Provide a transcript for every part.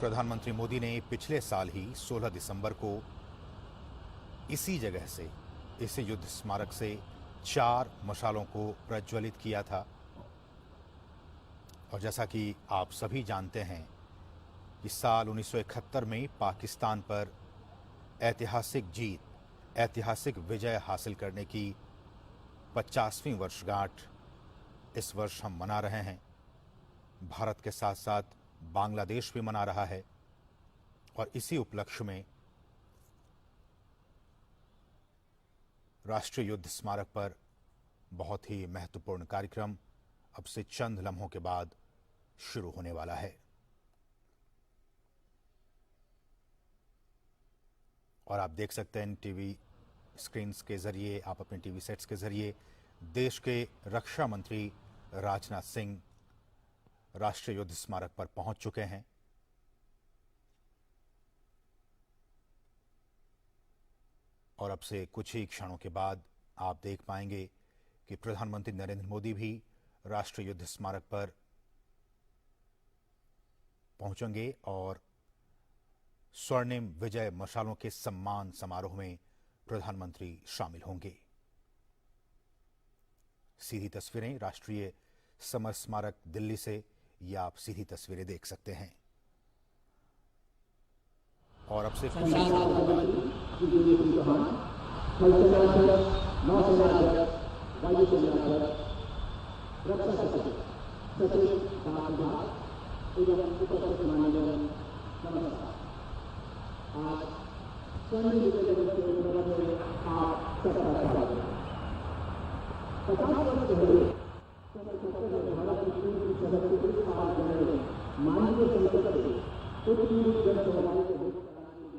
प्रधानमंत्री मोदी ने पिछले साल ही 16 दिसंबर को इसी जगह से, इस युद्ध स्मारक से 4 मशालों को प्रज्वलित किया था। और जैसा कि आप सभी जानते हैं कि साल 1971 में पाकिस्तान पर ऐतिहासिक जीत, ऐतिहासिक विजय हासिल करने की 50वीं वर्षगांठ इस वर्ष हम मना रहे हैं। भारत के साथ साथ बांग्लादेश भी मना रहा है और इसी उपलक्ष्य में राष्ट्रीय युद्ध स्मारक पर बहुत ही महत्वपूर्ण कार्यक्रम अब से चंद लम्हों के बाद शुरू होने वाला है। और आप देख सकते हैं टीवी स्क्रीन्स के जरिए, आप अपने टीवी सेट्स के जरिए देश के रक्षा मंत्री राजनाथ सिंह राष्ट्रीय युद्ध स्मारक पर पहुंच चुके हैं। और अब से कुछ ही क्षणों के बाद आप देख पाएंगे कि प्रधानमंत्री नरेंद्र मोदी भी राष्ट्रीय युद्ध स्मारक पर पहुंचेंगे और स्वर्णिम विजय मशालों के सम्मान समारोह में प्रधानमंत्री शामिल होंगे। सीधी तस्वीरें राष्ट्रीय समर स्मारक दिल्ली से, या आप सीधी तस्वीरें देख सकते हैं। और अब से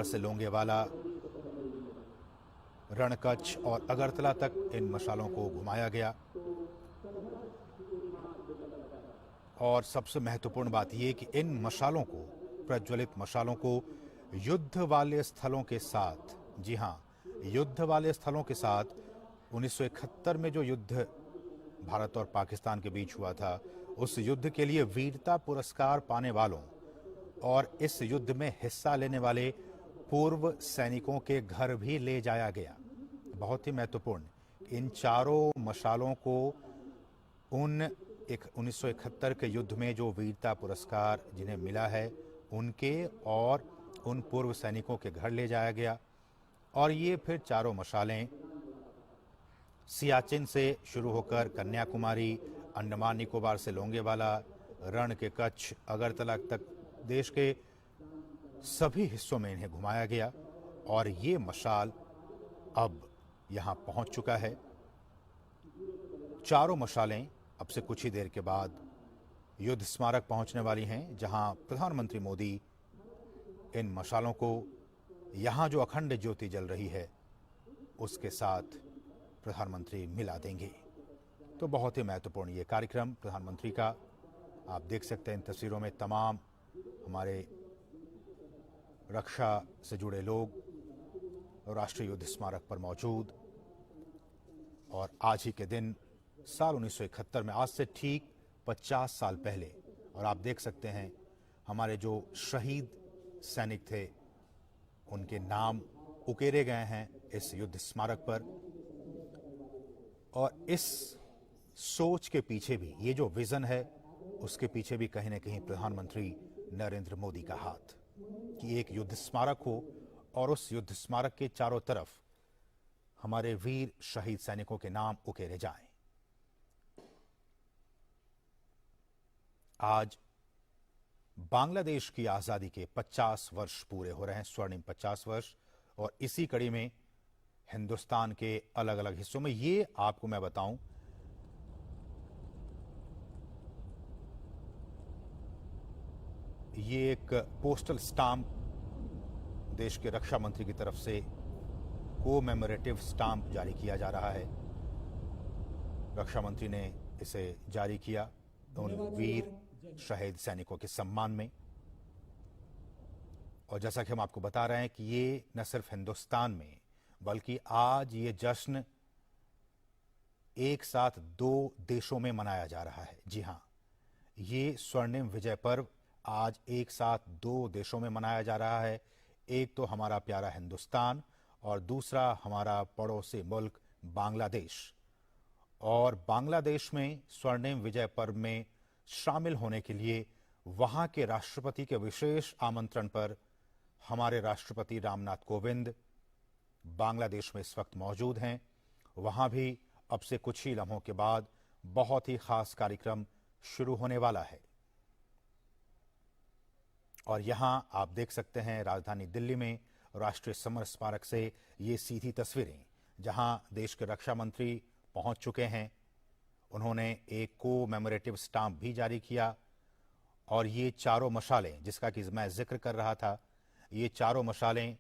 से लोंगेवाला, रणकच्छ और अगरतला तक इन मशालों को घुमाया गया। और सबसे महत्वपूर्ण बात यह कि इन मशालों को, प्रज्वलित मशालों को युद्ध वाले स्थलों के साथ, जी हां, युद्ध वाले स्थलों के साथ 1971 में जो युद्ध भारत और पाकिस्तान के बीच हुआ था, उस युद्ध के लिए वीरता पुरस्कार पाने वालों और इस युद्ध में हिस्सा लेने वाले पूर्व सैनिकों के घर भी ले जाया गया। बहुत ही महत्वपूर्ण, इन चारों मशालों को उन 1971 के युद्ध में जो वीरता पुरस्कार जिन्हें मिला है, उनके और उन पूर्व सैनिकों के घर ले जाया गया। और ये फिर चारों मशालें सियाचिन से शुरू होकर कन्याकुमारी, अंडमान निकोबार से लोंगेवाला, रण के कच्छ, अगरतला तक देश के सभी हिस्सों में इन्हें घुमाया गया। और ये मशाल अब यहां पहुंच चुका है। चारों मशालें अब से कुछ ही देर के बाद युद्ध स्मारक पहुंचने वाली हैं, जहां प्रधानमंत्री मोदी इन मशालों को, यहां जो अखंड ज्योति जल रही है, उसके साथ प्रधानमंत्री मिला देंगे। तो बहुत ही महत्वपूर्ण ये कार्यक्रम प्रधानमंत्री का। आप देख सकते हैं इन तस्वीरों में तमाम हमारे रक्षा से जुड़े लोग राष्ट्रीय युद्ध स्मारक पर मौजूद। और आज ही के दिन साल 1971 में, आज से ठीक 50 साल पहले, और आप देख सकते हैं हमारे जो शहीद सैनिक थे, उनके नाम उकेरे गए हैं इस युद्ध स्मारक पर। और इस सोच के पीछे भी, ये जो विजन है, उसके पीछे भी कहीं ना कहीं प्रधानमंत्री नरेंद्र मोदी का हाथ, कि एक युद्ध स्मारक हो और उस युद्ध स्मारक के चारों तरफ हमारे वीर शहीद सैनिकों के नाम उकेरे जाएं। आज बांग्लादेश की आजादी के 50 वर्ष पूरे हो रहे हैं, स्वर्णिम 50 वर्ष। और इसी कड़ी में हिंदुस्तान के अलग अलग हिस्सों में, ये आपको मैं बताऊं, ये एक पोस्टल स्टाम्प देश के रक्षा मंत्री की तरफ से कोमेमोरेटिव स्टाम्प जारी किया जा रहा है। रक्षा मंत्री ने इसे जारी किया उन वीर शहीद सैनिकों के सम्मान में। और जैसा कि हम आपको बता रहे हैं कि ये न सिर्फ हिंदुस्तान में, बल्कि आज ये जश्न एक साथ 2 देशों में मनाया जा रहा है। जी हां, ये स्वर्णिम विजय पर्व आज एक साथ दो देशों में मनाया जा रहा है। एक तो हमारा प्यारा हिंदुस्तान और दूसरा हमारा पड़ोसी मुल्क बांग्लादेश। और बांग्लादेश में स्वर्णिम विजय पर्व में शामिल होने के लिए वहां के राष्ट्रपति के विशेष आमंत्रण पर हमारे राष्ट्रपति रामनाथ कोविंद बांग्लादेश में इस वक्त मौजूद हैं। वहां भी अब से कुछ ही लम्हों के बाद बहुत ही खास कार्यक्रम शुरू होने वाला है। और यहां आप देख सकते हैं राजधानी दिल्ली में राष्ट्रीय समर स्मारक से ये सीधी तस्वीरें, जहां देश के रक्षा मंत्री पहुंच चुके हैं। उन्होंने एक कोमेमोरेटिव स्टाम्प भी जारी किया और ये चारों मशालें, जिसका कि मैं जिक्र कर रहा था, ये चारों मशालें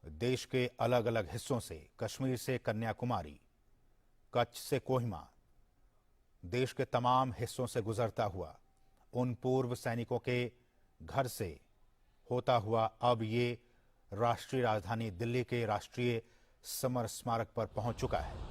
देश के अलग अलग हिस्सों से, कश्मीर से कन्याकुमारी, कच्छ से कोहिमा, देश के तमाम हिस्सों से गुजरता हुआ उन पूर्व सैनिकों के घर से होता हुआ अब ये राष्ट्रीय राजधानी दिल्ली के राष्ट्रीय समर स्मारक पर पहुंच चुका है।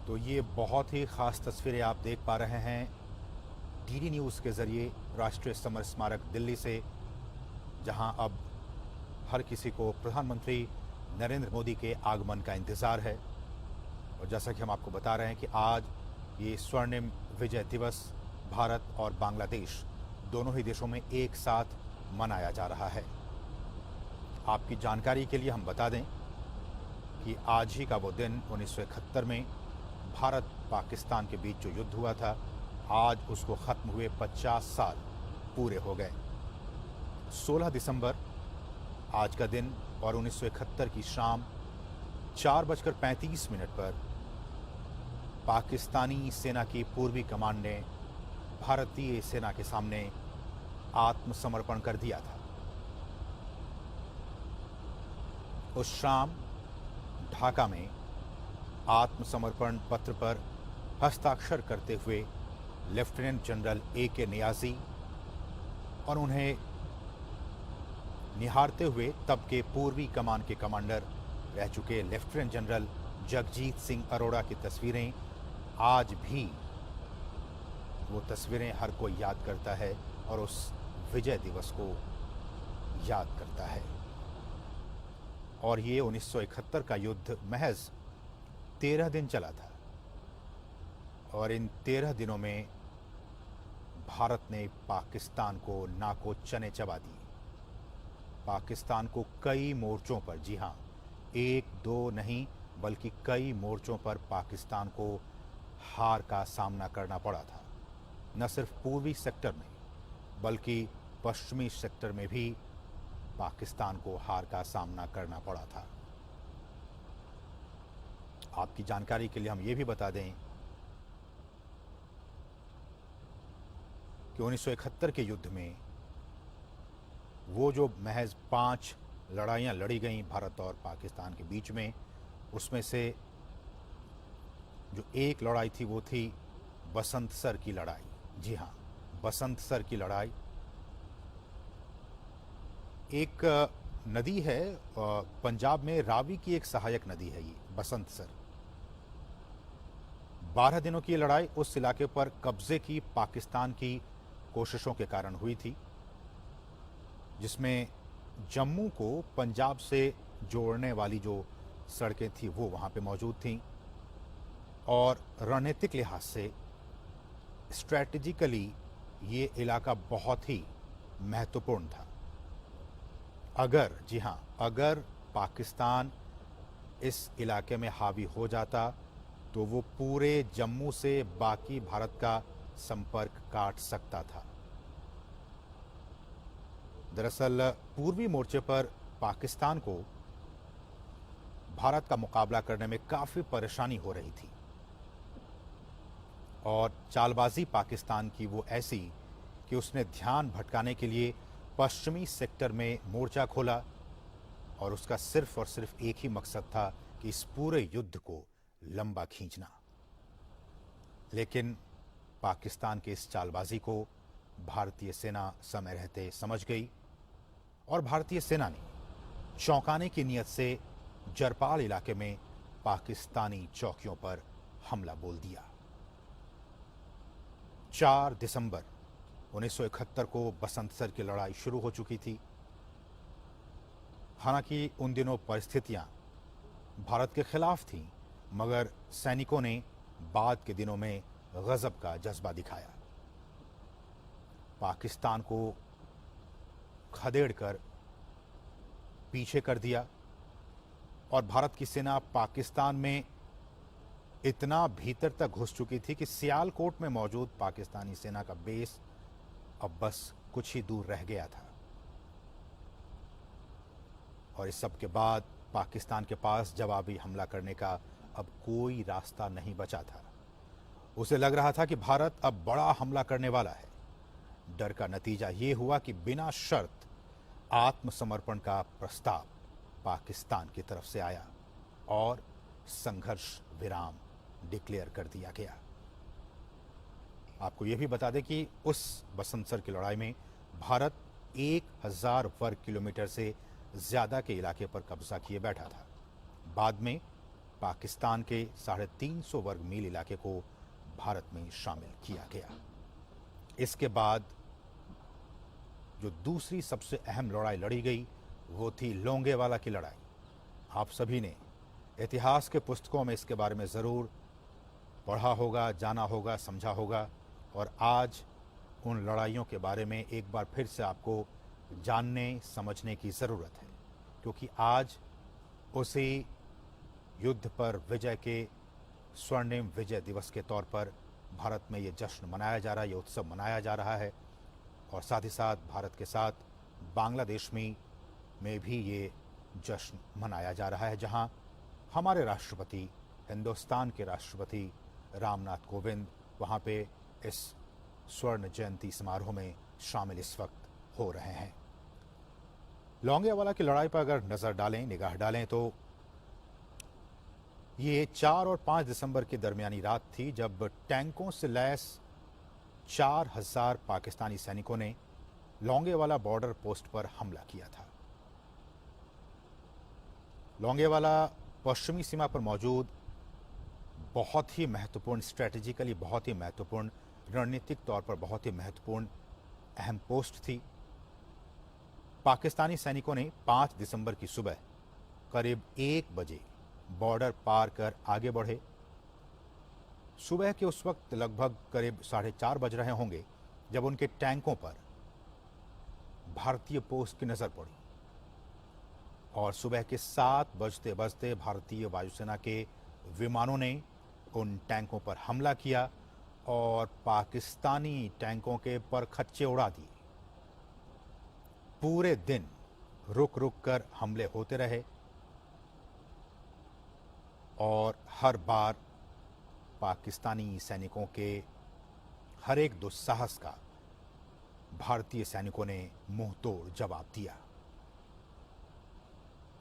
तो ये बहुत ही खास तस्वीरें आप देख पा रहे हैं डीडी न्यूज़ के ज़रिए राष्ट्रीय समर स्मारक दिल्ली से, जहां अब हर किसी को प्रधानमंत्री नरेंद्र मोदी के आगमन का इंतज़ार है। और जैसा कि हम आपको बता रहे हैं कि आज ये स्वर्णिम विजय दिवस भारत और बांग्लादेश दोनों ही देशों में एक साथ मनाया जा रहा है। आपकी जानकारी के लिए हम बता दें कि आज ही का वो दिन 1971 में भारत पाकिस्तान के बीच जो युद्ध हुआ था, आज उसको ख़त्म हुए 50 साल पूरे हो गए। 16 दिसंबर आज का दिन और 1971 की शाम 4:35 पर पाकिस्तानी सेना की पूर्वी कमान ने भारतीय सेना के सामने आत्मसमर्पण कर दिया था। उस शाम ढाका में आत्मसमर्पण पत्र पर हस्ताक्षर करते हुए लेफ्टिनेंट जनरल A.K. नियाजी और उन्हें निहारते हुए तब के पूर्वी कमान के कमांडर रह चुके लेफ्टिनेंट जनरल जगजीत सिंह अरोड़ा की तस्वीरें आज भी, वो तस्वीरें हर कोई याद करता है और उस विजय दिवस को याद करता है। और ये 1971 का युद्ध महज 13 दिन चला था और इन 13 दिनों में भारत ने पाकिस्तान को नाको चने चबा दिए। पाकिस्तान को कई मोर्चों पर, जी हाँ, एक दो नहीं बल्कि कई मोर्चों पर पाकिस्तान को हार का सामना करना पड़ा था। न सिर्फ पूर्वी सेक्टर में बल्कि पश्चिमी सेक्टर में भी पाकिस्तान को हार का सामना करना पड़ा था। आपकी जानकारी के लिए हम ये भी बता दें कि 1971 के युद्ध में वो जो महज 5 लड़ाइयाँ लड़ी गईं भारत और पाकिस्तान के बीच में, उसमें से जो एक लड़ाई थी वो थी बसंत सर की लड़ाई। जी हाँ, बसंत सर की लड़ाई। एक नदी है पंजाब में, रावी की एक सहायक नदी है ये बसंत सर। 12 दिनों की लड़ाई उस इलाके पर कब्जे की पाकिस्तान की कोशिशों के कारण हुई थी, जिसमें जम्मू को पंजाब से जोड़ने वाली जो सड़कें थी वो वहां पे मौजूद थीं और रणनीतिक लिहाज से स्ट्रैटेजिकली ये इलाका बहुत ही महत्वपूर्ण था। अगर, जी हां, अगर पाकिस्तान इस इलाके में हावी हो जाता तो वो पूरे जम्मू से बाकी भारत का संपर्क काट सकता था। दरअसल पूर्वी मोर्चे पर पाकिस्तान को भारत का मुकाबला करने में काफी परेशानी हो रही थी और चालबाजी पाकिस्तान की वो ऐसी कि उसने ध्यान भटकाने के लिए पश्चिमी सेक्टर में मोर्चा खोला और उसका सिर्फ और सिर्फ एक ही मकसद था कि इस पूरे युद्ध को लंबा खींचना। लेकिन पाकिस्तान के इस चालबाजी को भारतीय सेना समय रहते समझ गई और भारतीय सेना ने चौंकाने की नीयत से जरपाल इलाके में पाकिस्तानी चौकियों पर हमला बोल दिया। 4 दिसंबर 1971 को बसंतसर की लड़ाई शुरू हो चुकी थी। हालांकि उन दिनों परिस्थितियां भारत के खिलाफ थीं, मगर सैनिकों ने बाद के दिनों में गजब का जज्बा दिखाया। पाकिस्तान को खदेड़कर पीछे कर दिया और भारत की सेना पाकिस्तान में इतना भीतर तक घुस चुकी थी कि सियालकोट में मौजूद पाकिस्तानी सेना का बेस अब बस कुछ ही दूर रह गया था। और इस सब के बाद पाकिस्तान के पास जवाबी हमला करने का अब कोई रास्ता नहीं बचा था। उसे लग रहा था कि भारत अब बड़ा हमला करने वाला है। डर का नतीजा ये हुआ कि बिना शर्त आत्मसमर्पण का प्रस्ताव पाकिस्तान की तरफ से आया और संघर्ष विराम डिक्लेयर कर दिया गया। आपको यह भी बता दें कि उस बसंतसर की लड़ाई में भारत 1000 वर्ग किलोमीटर से ज्यादा के इलाके पर कब्जा किए बैठा था। बाद में पाकिस्तान के 350 वर्ग मील इलाके को भारत में शामिल किया गया। इसके बाद जो दूसरी सबसे अहम लड़ाई लड़ी गई वो थी लोंगेवाला की लड़ाई। आप सभी ने इतिहास के पुस्तकों में इसके बारे में ज़रूर पढ़ा होगा, जाना होगा, समझा होगा और आज उन लड़ाइयों के बारे में एक बार फिर से आपको जानने समझने की ज़रूरत है, क्योंकि आज उसी युद्ध पर विजय के स्वर्णिम विजय दिवस के तौर पर भारत में ये जश्न मनाया जा रहा है, ये उत्सव मनाया जा रहा है और साथ ही साथ भारत के साथ बांग्लादेश में भी ये जश्न मनाया जा रहा है, जहां हमारे राष्ट्रपति, हिंदुस्तान के राष्ट्रपति रामनाथ कोविंद वहां पे इस स्वर्ण जयंती समारोह में शामिल इस वक्त हो रहे हैं। लोंगेवाला की लड़ाई पर अगर नजर डालें, निगाह डालें तो ये 4 और 5 दिसंबर की दरमियानी रात थी जब टैंकों से लैस 4000 पाकिस्तानी सैनिकों ने लोंगेवाला बॉर्डर पोस्ट पर हमला किया था। लोंगेवाला पश्चिमी सीमा पर मौजूद बहुत ही महत्वपूर्ण, स्ट्रेटेजिकली बहुत ही महत्वपूर्ण, रणनीतिक तौर पर बहुत ही महत्वपूर्ण अहम पोस्ट थी। पाकिस्तानी सैनिकों ने 5 दिसंबर की सुबह करीब 1 बजे बॉर्डर पार कर आगे बढ़े। सुबह के उस वक्त लगभग करीब 4:30 बज रहे होंगे जब उनके टैंकों पर भारतीय पोस्ट की नजर पड़ी और सुबह के 7 बजते बजते भारतीय वायुसेना के विमानों ने उन टैंकों पर हमला किया और पाकिस्तानी टैंकों के परखच्चे उड़ा दिए। पूरे दिन रुक रुक कर हमले होते रहे और हर बार पाकिस्तानी सैनिकों के हर एक दुस्साहस का भारतीय सैनिकों ने मुंह तोड़ जवाब दिया।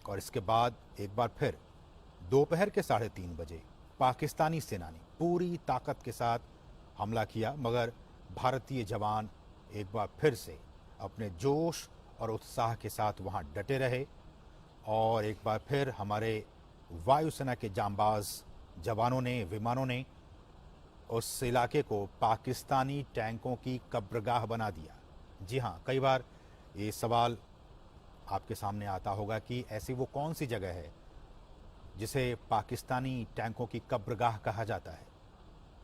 और इसके बाद एक बार फिर दोपहर के 3:30 बजे पाकिस्तानी सेना ने पूरी ताकत के साथ हमला किया, मगर भारतीय जवान एक बार फिर से अपने जोश और उत्साह के साथ वहां डटे रहे और एक बार फिर हमारे वायुसेना के जांबाज जवानों ने, विमानों ने उस इलाके को पाकिस्तानी टैंकों की कब्रगाह बना दिया। जी हाँ, कई बार ये सवाल आपके सामने आता होगा कि ऐसी वो कौन सी जगह है जिसे पाकिस्तानी टैंकों की कब्रगाह कहा जाता है।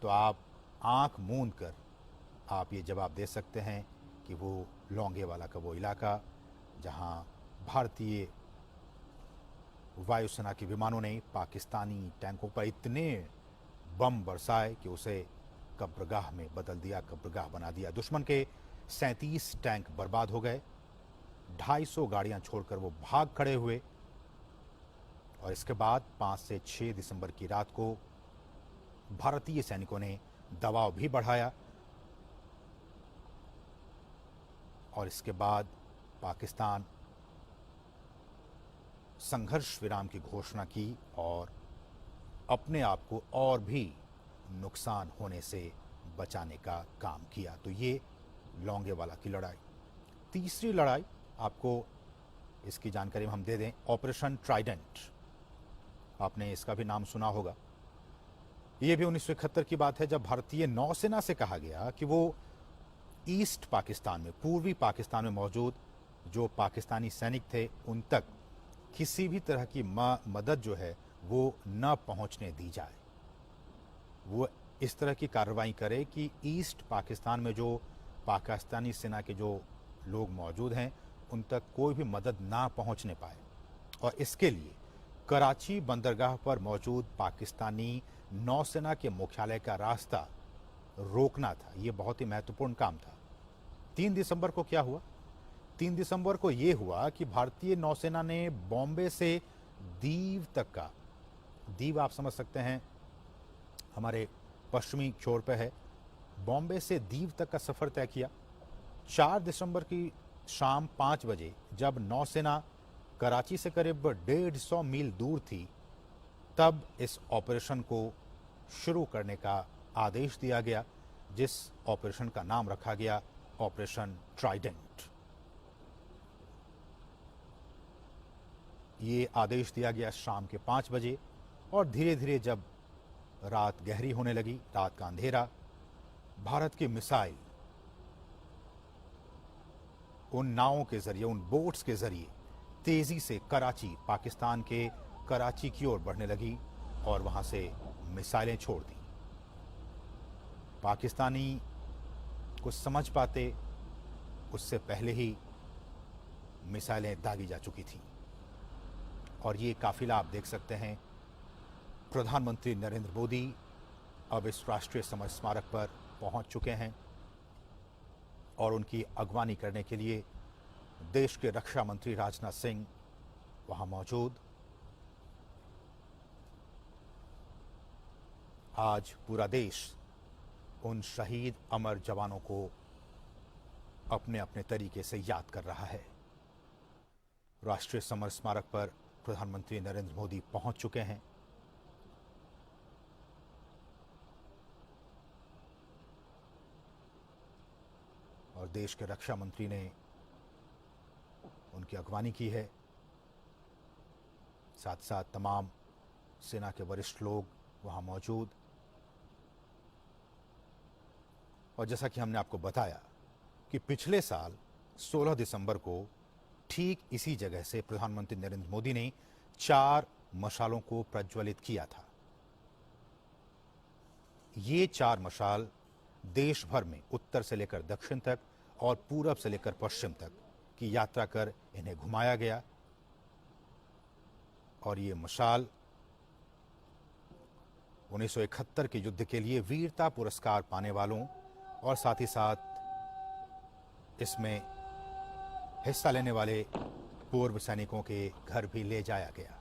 तो आप आंख मूंद कर आप ये जवाब दे सकते हैं कि वो लौंगेवाला का वो इलाका जहां भारतीय वायुसेना के विमानों ने पाकिस्तानी टैंकों पर इतने बम बरसाए कि उसे कब्रगाह में बदल दिया, कब्रगाह बना दिया। दुश्मन के 37 टैंक बर्बाद हो गए, 250 गाड़ियां छोड़कर वो भाग खड़े हुए। और इसके बाद 5 से 6 दिसंबर की रात को भारतीय सैनिकों ने दबाव भी बढ़ाया और इसके बाद पाकिस्तान संघर्ष विराम की घोषणा की और अपने आप को और भी नुकसान होने से बचाने का काम किया। तो ये लौंगेवाला की लड़ाई। तीसरी लड़ाई आपको इसकी जानकारी हम दे दें, ऑपरेशन ट्राइडेंट। आपने इसका भी नाम सुना होगा। ये भी 1971 की बात है, जब भारतीय नौसेना से कहा गया कि वो ईस्ट पाकिस्तान में, पूर्वी पाकिस्तान में मौजूद जो पाकिस्तानी सैनिक थे उन तक किसी भी तरह की मदद जो है वो न पहुंचने दी जाए। वो इस तरह की कार्रवाई करे कि ईस्ट पाकिस्तान में जो पाकिस्तानी सेना के जो लोग मौजूद हैं उन तक कोई भी मदद ना पहुंचने पाए। और इसके लिए कराची बंदरगाह पर मौजूद पाकिस्तानी नौसेना के मुख्यालय का रास्ता रोकना था। ये बहुत ही महत्वपूर्ण काम था। 3 दिसंबर को क्या हुआ? 3 दिसंबर को यह हुआ कि भारतीय नौसेना ने बॉम्बे से दीव तक का, दीव आप समझ सकते हैं हमारे पश्चिमी छोर पे है, बॉम्बे से दीव तक का सफर तय किया। 4 दिसंबर की शाम 5 बजे जब नौसेना कराची से करीब 150 मील दूर थी, तब इस ऑपरेशन को शुरू करने का आदेश दिया गया, जिस ऑपरेशन का नाम रखा गया ऑपरेशन ट्राइडेंट। ये आदेश दिया गया शाम के 5 बजे और धीरे धीरे जब रात गहरी होने लगी, रात का अंधेरा, भारत की मिसाइल उन नावों के जरिए, उन बोट्स के जरिए तेजी से कराची, पाकिस्तान के कराची की ओर बढ़ने लगी और वहां से मिसाइलें छोड़ दी। पाकिस्तानी कुछ समझ पाते उससे पहले ही मिसाइलें दागी जा चुकी थी। और ये काफिला आप देख सकते हैं, प्रधानमंत्री नरेंद्र मोदी अब इस राष्ट्रीय समर स्मारक पर पहुंच चुके हैं और उनकी अगवानी करने के लिए देश के रक्षा मंत्री राजनाथ सिंह वहां मौजूद। आज पूरा देश उन शहीद अमर जवानों को अपने अपने तरीके से याद कर रहा है। राष्ट्रीय समर स्मारक पर प्रधानमंत्री नरेंद्र मोदी पहुंच चुके हैं। और देश के रक्षा मंत्री ने उनकी अगवानी की है। साथ साथ तमाम सेना के वरिष्ठ लोग वहां मौजूद। और जैसा कि हमने आपको बताया कि पिछले साल 16 दिसंबर को ठीक इसी जगह से प्रधानमंत्री नरेंद्र मोदी ने 4 मशालों को प्रज्वलित किया था। ये 4 मशाल देश भर में उत्तर से लेकर दक्षिण तक और पूरब से लेकर पश्चिम तक की यात्रा कर इन्हें घुमाया गया। और ये मशाल 1971 के युद्ध के लिए वीरता पुरस्कार पाने वालों और साथ ही साथ इसमें हिस्सा लेने वाले पूर्व सैनिकों के घर भी ले जाया गया।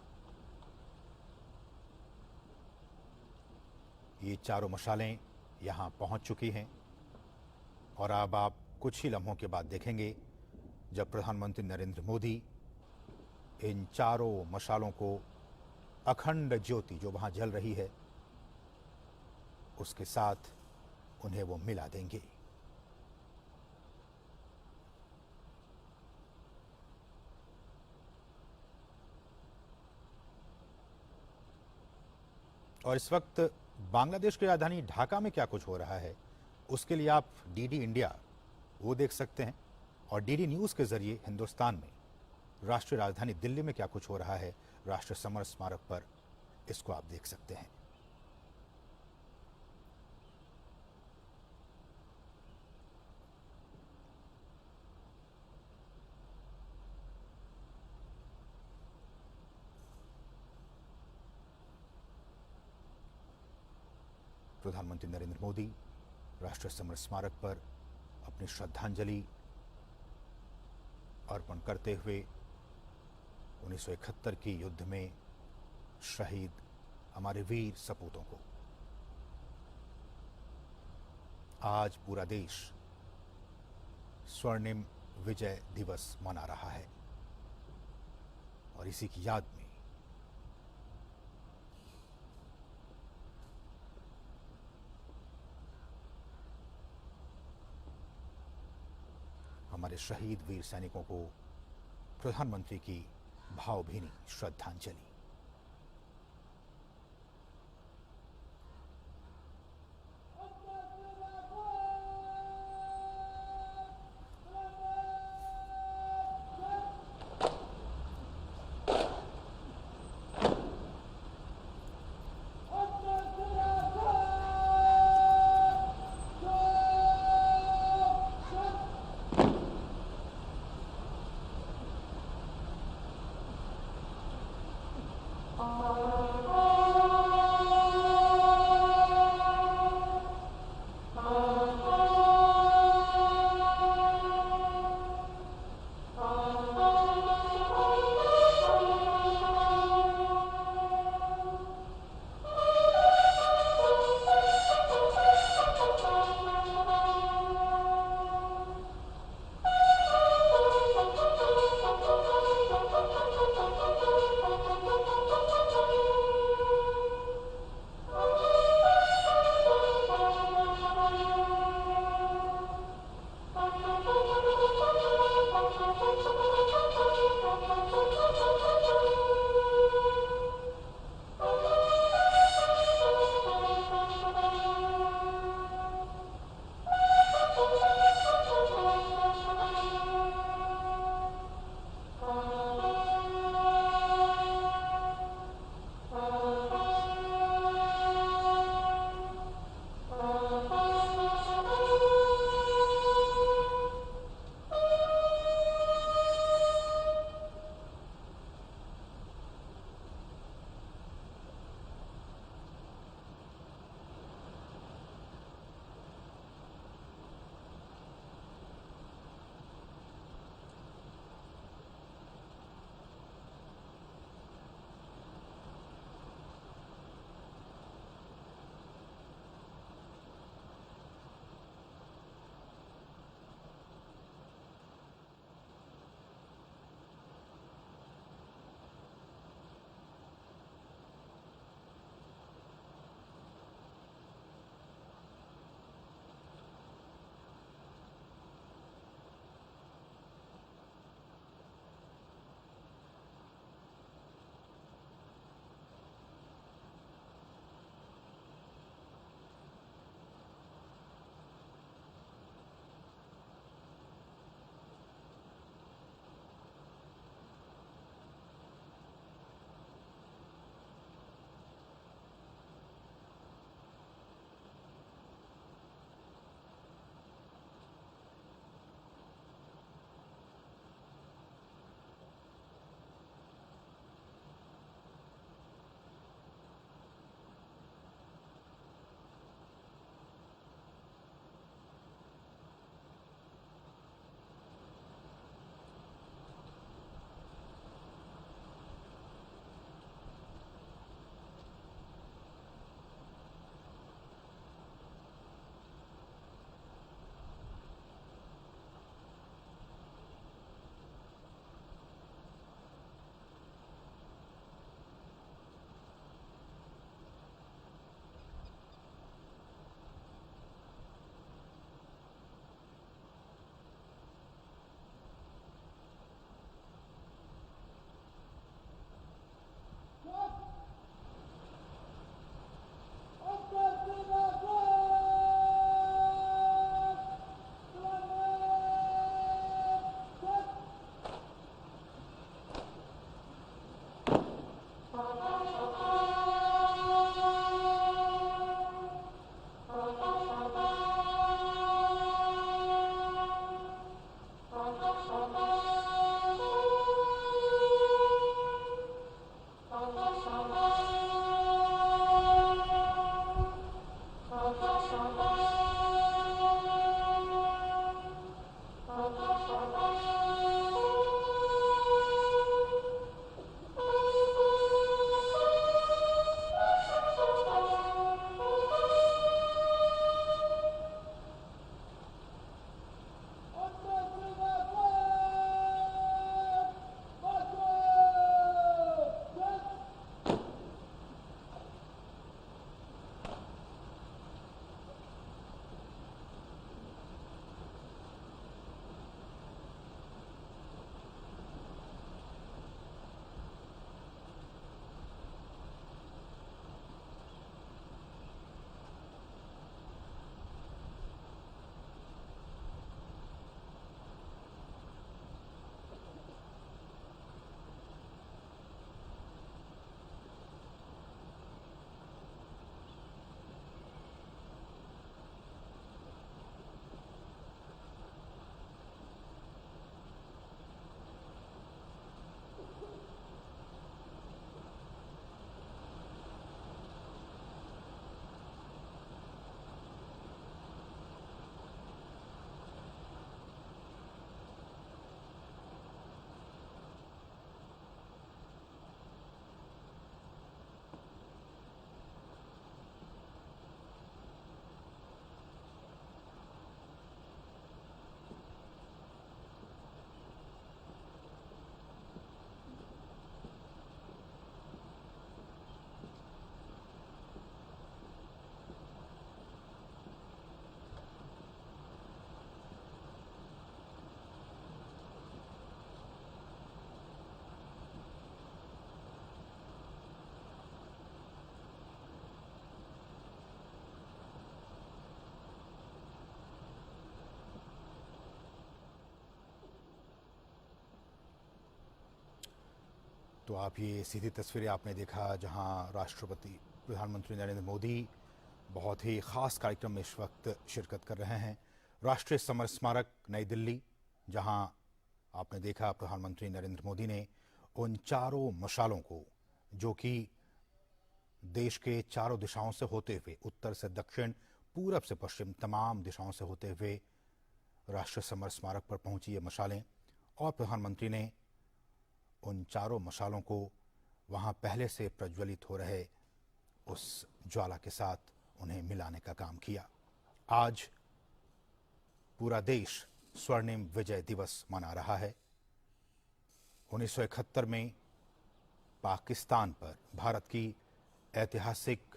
ये चारों मशालें यहां पहुंच चुकी हैं और अब आप कुछ ही लम्हों के बाद देखेंगे जब प्रधानमंत्री नरेंद्र मोदी इन चारों मशालों को अखंड ज्योति जो वहां जल रही है उसके साथ उन्हें वो मिला देंगे। और इस वक्त बांग्लादेश की राजधानी ढाका में क्या कुछ हो रहा है, उसके लिए आप डीडी इंडिया वो देख सकते हैं, और डीडी न्यूज़ के जरिए हिंदुस्तान में राष्ट्रीय राजधानी दिल्ली में क्या कुछ हो रहा है राष्ट्रीय समर स्मारक पर, इसको आप देख सकते हैं। प्रधानमंत्री नरेंद्र मोदी राष्ट्रीय समर स्मारक पर अपनी श्रद्धांजलि अर्पण करते हुए 1971 की युद्ध में शहीद हमारे वीर सपूतों को आज पूरा देश स्वर्णिम विजय दिवस मना रहा है, और इसी की याद में हमारे शहीद वीर सैनिकों को प्रधानमंत्री की भावभीनी श्रद्धांजलि। तो आप ये सीधी तस्वीरें आपने देखा जहां राष्ट्रपति प्रधानमंत्री नरेंद्र मोदी बहुत ही ख़ास कार्यक्रम में इस वक्त शिरकत कर रहे हैं। राष्ट्रीय समर स्मारक नई दिल्ली, जहां आपने देखा प्रधानमंत्री नरेंद्र मोदी ने उन चारों मशालों को, जो कि देश के चारों दिशाओं से होते हुए, उत्तर से दक्षिण, पूरब से पश्चिम, तमाम दिशाओं से होते हुए राष्ट्रीय समर स्मारक पर पहुंची ये मशालें, और प्रधानमंत्री ने उन चारों मशालों को वहां पहले से प्रज्वलित हो रहे उस ज्वाला के साथ उन्हें मिलाने का काम किया। आज पूरा देश स्वर्णिम विजय दिवस मना रहा है। 1971 में पाकिस्तान पर भारत की ऐतिहासिक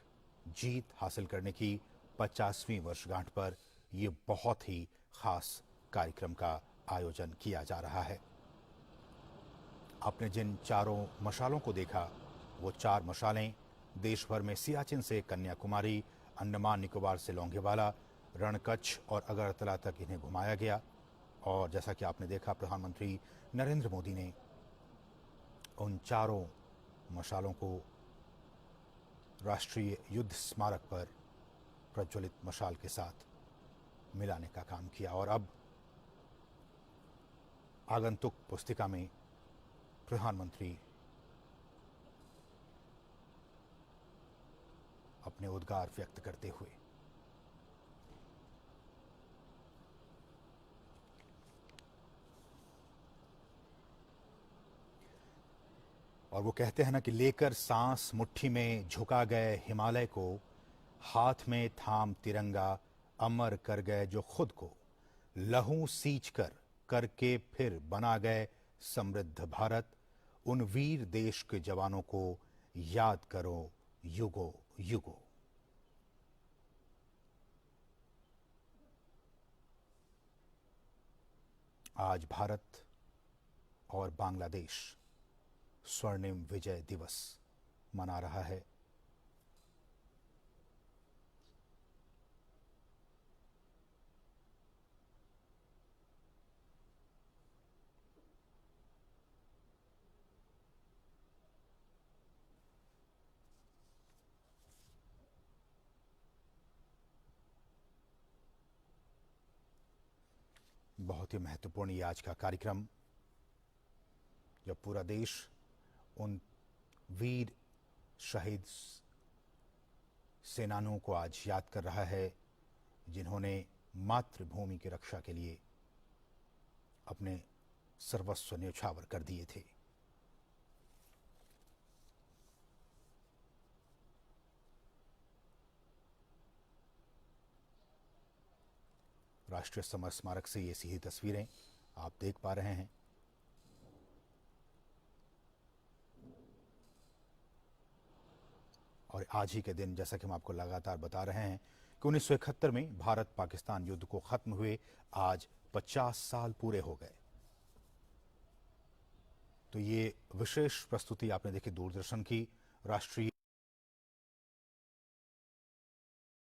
जीत हासिल करने की 50वीं वर्षगांठ पर यह बहुत ही खास कार्यक्रम का आयोजन किया जा रहा है। आपने जिन चारों मशालों को देखा, वो चार मशालें देश भर में सियाचिन से कन्याकुमारी, अंडमान निकोबार से लोंगेवाला, रणकच्छ और अगरतला तक इन्हें घुमाया गया। और जैसा कि आपने देखा, प्रधानमंत्री नरेंद्र मोदी ने उन चारों मशालों को राष्ट्रीय युद्ध स्मारक पर प्रज्वलित मशाल के साथ मिलाने का काम किया। और अब आगंतुक पुस्तिका में प्रधानमंत्री अपने उद्गार व्यक्त करते हुए और वो कहते हैं ना कि लेकर सांस मुट्ठी में झुका गए हिमालय को, हाथ में थाम तिरंगा अमर कर गए जो खुद को, लहू सींच कर करके फिर बना गए समृद्ध भारत। उन वीर देश के जवानों को याद करो युगों युगों। आज भारत और बांग्लादेश स्वर्णिम विजय दिवस मना रहा है। बहुत ही महत्वपूर्ण ये आज का कार्यक्रम, जब पूरा देश उन वीर शहीद सेनानियों को आज याद कर रहा है, जिन्होंने मातृभूमि की रक्षा के लिए अपने सर्वस्व न्यौछावर कर दिए थे। राष्ट्रीय समर स्मारक से ये सीधी तस्वीरें आप देख पा रहे हैं। और आज ही के दिन, जैसा कि हम आपको लगातार बता रहे हैं कि 1971 में भारत पाकिस्तान युद्ध को खत्म हुए आज 50 साल पूरे हो गए। तो ये विशेष प्रस्तुति आपने देखी दूरदर्शन की राष्ट्रीय